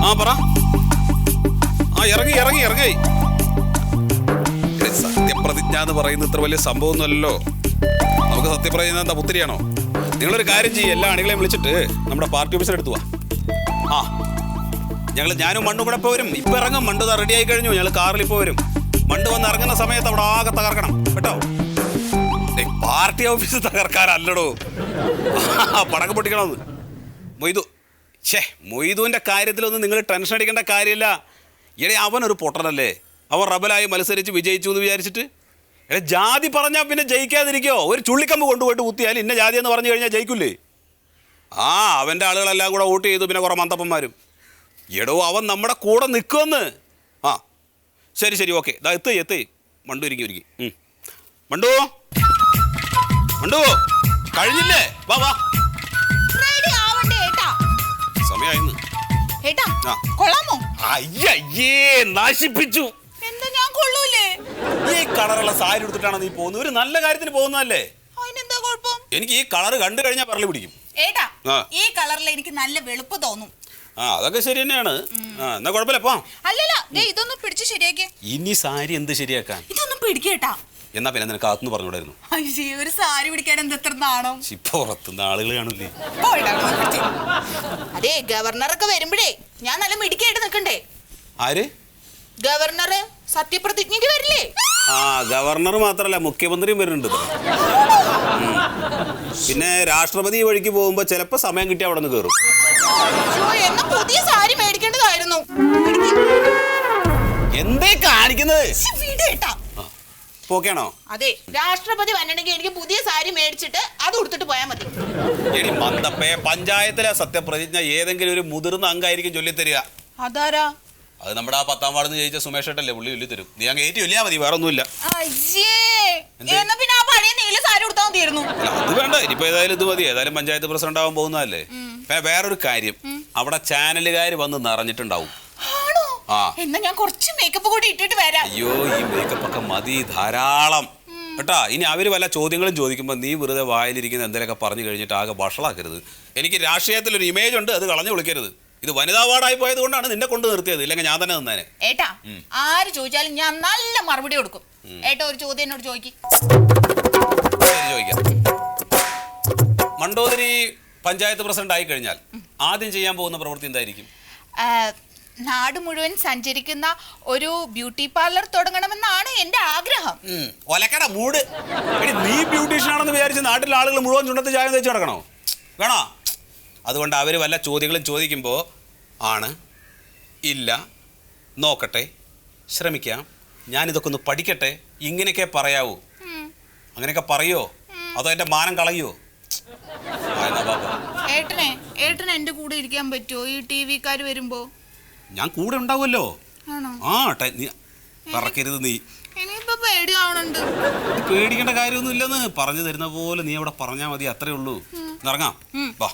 ആ പറ. ആ ഇറങ്ങി ഇറങ്ങി ഇറങ്ങി. സത്യപ്രതിജ്ഞ എന്ന് പറയുന്നത് ഇത്ര വലിയ സംഭവമൊന്നുമല്ലോ. നമുക്ക് സത്യപ്രതിജ്ഞ എന്താ പുത്തിരിയാണോ? നിങ്ങളൊരു കാര്യം ചെയ്യും, എല്ലാ അണികളെയും വിളിച്ചിട്ട് നമ്മുടെ പാർട്ടി ഓഫീസിൽ എടുത്തു വാ. ആ ഞാനും മണ്ണും കൂടെ ഇപ്പോൾ വരും. ഇപ്പം ഇറങ്ങും. മണ്ട് റെഡി ആയി കഴിഞ്ഞു. ഞങ്ങൾ കാറിൽ ഇപ്പോൾ വരും. മണ്ട് വന്ന് ഇറങ്ങുന്ന സമയത്ത് അവിടെ ആകെ തകർക്കണം കേട്ടോ. പാർട്ടി ഓഫീസ് തകർക്കാനല്ലടോ, പടക്കം പൊട്ടിക്കണമെന്ന്. മൊയ്തുവിൻ്റെ കാര്യത്തിലൊന്നും നിങ്ങൾ ടെൻഷൻ അടിക്കേണ്ട കാര്യമില്ല. അവനൊരു പൊട്ടനല്ലേ. അവൻ റബലായി മത്സരിച്ച് വിജയിച്ചു എന്ന് വിചാരിച്ചിട്ട് ജാതി പറഞ്ഞാൽ പിന്നെ ജയിക്കാതിരിക്കോ? ഒരു ചുള്ളിക്കമ്പ് കൊണ്ടുപോയിട്ട് കുത്തിയാൽ ഇന്ന ജാതി എന്ന് പറഞ്ഞു കഴിഞ്ഞാൽ ജയിക്കില്ലേ? അവൻ്റെ ആളുകളെല്ലാം കൂടെ വോട്ട് ചെയ്തു. പിന്നെ കുറേ മന്തപ്പന്മാരും. അവൻ നമ്മുടെ കൂടെ നിൽക്കുമെന്ന്. ശരി ഓക്കെ. എത്തി മണ്ടു ഒരുങ്ങി. മണ്ടു കഴിഞ്ഞില്ലേ? വാ സമയായിരുന്നു. അയ്യേ നശിപ്പിച്ചു. ഈ കളറുള്ള സാരി എടുത്തിട്ടാണ് നീ പോകുന്നത്. ഒരു നല്ല കാര്യത്തിന് പോകുന്നതല്ലേ? എനിക്ക് ഈ കളർ കണ്ടു കഴിഞ്ഞാൽ പറളി പിടിക്കും. ഈ കളറിൽ എനിക്ക് നല്ല വെളുപ്പ് തോന്നും. അതൊക്കെ ശരി തന്നെയാണ്. എന്നാ കുഴപ്പമില്ല പോ. അല്ലല്ല ഇതൊന്നും പിടിച്ച് ശരിയാക്കി. ഇനി സാരി എന്ത് ശരിയാക്കാൻ? ഇതൊന്നും പിടിക്കേട്ടാ. എന്നാ പിന്നെ നിനക്ക് അകത്തുനിന്ന് പറഞ്ഞൂടായിരുന്നു? ഒരു സാരി പിടിക്കാൻ എന്തെത്ര നാണോ? പുറത്തുനിന്ന് ആളുകൾ കാണില്ലേ? അതെ ഗവർണറൊക്കെ വരുമ്പോഴേ ഞാൻ നല്ല മിടിക്കായിട്ട് നിൽക്കണ്ടേ? ആര്? ഗവർണർ സത്യപ്രതിജ്ഞയ്ക്ക് വരില്ലേ? ഗവർണർ മാത്രല്ല മുഖ്യമന്ത്രിയും വരുന്നുണ്ട്. പിന്നെ രാഷ്ട്രപതി വഴിക്ക് പോകുമ്പോ ചിലപ്പോ സമയം കിട്ടി അവിടെ നിന്ന് കയറും. എന്നാ പുതിയ സാരി മേടിക്കേണ്ടതായിരുന്നു. എന്തേ കാണിക്കുന്നത്? പോക്കെയാണോ? അതെ രാഷ്ട്രപതി വന്നിട്ടുണ്ടെങ്കിൽ എനിക്ക് പുതിയ സാരി മേടിച്ചിട്ട് അത് ഉടുത്തിട്ട് പോയാൽ മതി. എടി മന്തപ്പേ, പഞ്ചായത്തിലെ സത്യപ്രതിജ്ഞ ഏതെങ്കിലും ഒരു മുതിർന്ന അംഗമായിരിക്കും ചൊല്ലിത്തരിക. അതാരാ? അത് നമ്മുടെ 10ാം വാർഡിൽ നിന്ന് ജയിച്ച സുമേഷ് ഏട്ടല്ലേ, പുള്ളി ചൊല്ലി തരും. നീ അങ്ങ് ഏറ്റി ചൊല്ലിയാ മതി, വേറെ ഒന്നുമില്ല. അത് വേണ്ട, ഇനിയിപ്പോ ഏതായാലും ഇത് മതി. ഏതായാലും പഞ്ചായത്ത് പ്രസിഡന്റ് ആവാൻ പോകുന്നതല്ലേ. വേറൊരു കാര്യം, അവിടെ ചാനലുകാർ വന്ന് നിറഞ്ഞിട്ടുണ്ടാവും. എന്നാ ഞാൻ കുറച്ച് മേക്കപ്പ് കൂടി ഇട്ടിട്ട് വരാം. അയ്യോ ഈ മേക്കപ്പ് ഒക്കെ മതി, ധാരാളം കേട്ടാ. ഇനി അവര് വല്ല ചോദ്യങ്ങളും ചോദിക്കുമ്പോ നീ വെറുതെ വായിലിരിക്കുന്ന എന്തെങ്കിലുമൊക്കെ പറഞ്ഞു കഴിഞ്ഞിട്ട് ആകെ വഷളാക്കരുത്. എനിക്ക് രാഷ്ട്രീയത്തിലൊരു ഇമേജ് ഉണ്ട്, അത് കളഞ്ഞു വിളിക്കരുത്. ഇത് വനിതാ വാർഡായി പോയത് കൊണ്ടാണ് നിന്നെ കൊണ്ട് നിർത്തിയത്. ഇല്ലെങ്കിൽ ഞാൻ തന്നെ നിന്നേനെ. ഏട്ടാ ആര് ചോദിച്ചാലും ഞാൻ നല്ല മറുപടി കൊടുക്കും. ഏട്ടാ ഒരു ചോദ്യം എന്നോട് ചോദിക്കാം. മണ്ടോദരി പഞ്ചായത്ത് പ്രസിഡന്റ് ആയി കഴിഞ്ഞാൽ ആദ്യം ചെയ്യാൻ പോകുന്ന പ്രവൃത്തി എന്തായിരിക്കും? നാട് മുഴുവൻ സഞ്ചരിക്കുന്ന ഒരു ബ്യൂട്ടി പാർലർ തുടങ്ങണമെന്നാണ് എന്റെ ആഗ്രഹം. ഒലക്കട മൂട്. നീ ബ്യൂട്ടീഷ്യൻ ആണെന്ന് വിചാരിച്ച് നാട്ടിലെ ആളുകൾ മുഴുവൻ ചുണ്ടത്ത് ചായം തേച്ച് നടക്കണോ? വേണോ? അതുകൊണ്ട് അവർ വല്ല ചോദ്യങ്ങളും ചോദിക്കുമ്പോൾ ആണ്, ഇല്ല, നോക്കട്ടെ, ശ്രമിക്കാം, ഞാനിതൊക്കെ ഒന്ന് പഠിക്കട്ടെ, ഇങ്ങനെയൊക്കെ പറയാവൂ. അങ്ങനെയൊക്കെ പറയോ അതോ എൻ്റെ മാനം കളയോ? ഏട്ടനെ എന്റെ കൂടെ ഇരിക്കാൻ പറ്റുമോ ഈ ടി വിക്കാർ വരുമ്പോ? ഞാൻ കൂടെ ഉണ്ടാവുമല്ലോ. പറക്കരുത് നീ. പേടിക്കേണ്ട കാര്യമൊന്നും ഇല്ലെന്ന് പറഞ്ഞു തരുന്ന പോലെ നീ അവിടെ പറഞ്ഞാൽ മതി, അത്രേ ഉള്ളൂ. ഇറങ്ങാം, വാ.